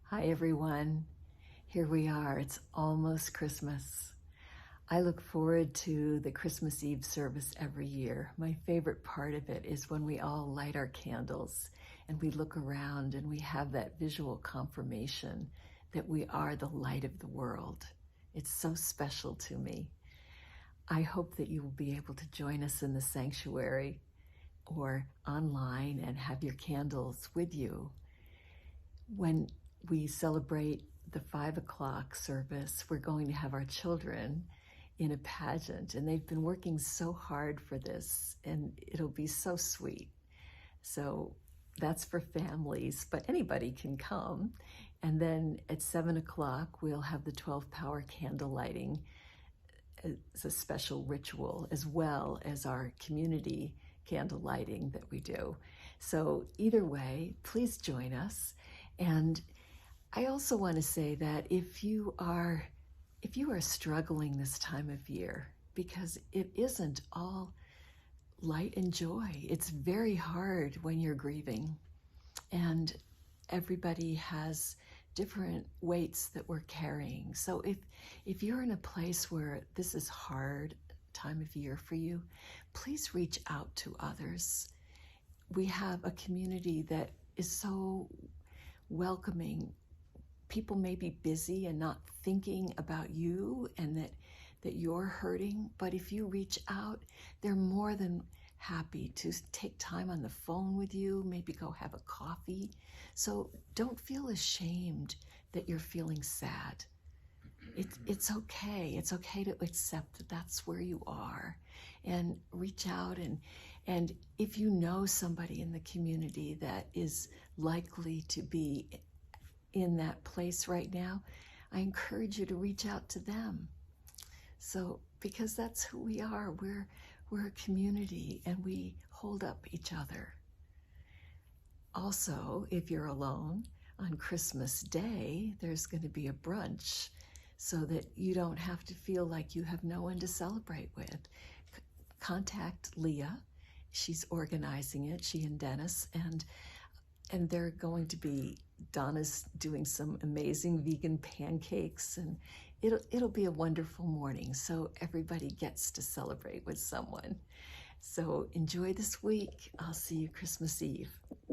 Hi everyone, here we are. It's almost Christmas. I look forward to the Christmas Eve service every year. My favorite part of it is when we all light our candles and we look around and we have that visual confirmation that we are the light of the world. It's so special to me. I hope that you will be able to join us in the sanctuary or online and have your candles with you. When we celebrate the 5 o'clock service, we're going to have our children in a pageant, and they've been working so hard for this, and it'll be so sweet. So that's for families, but anybody can come. And then at 7 o'clock, we'll have the 12 power candle lighting as a special ritual, as well as our community candle lighting that we do. So either way, please join us. And I also want to say that if you are struggling this time of year, because it isn't all light and joy, it's very hard when you're grieving, and everybody has different weights that we're carrying. So if you're in a place where this is hard time of year for you, please reach out to others. We have a community that is so welcoming. People may be busy and not thinking about you and that you're hurting, but if you reach out, they're more than happy to take time on the phone with you, maybe go have a coffee. So don't feel ashamed that you're feeling sad. It's okay. It's okay to accept that that's where you are, and reach out. And if you know somebody in the community that is likely to be in that place right now, I encourage you to reach out to them. So, because that's who we are. We're a community, and we hold up each other. Also, if you're alone, on Christmas Day, there's going to be a brunch so that you don't have to feel like you have no one to celebrate with. Contact Leah. She's organizing it, she and Dennis, and they're going to be, Donna's doing some amazing vegan pancakes, and it'll be a wonderful morning, so everybody gets to celebrate with someone. So enjoy this week. I'll see you Christmas Eve.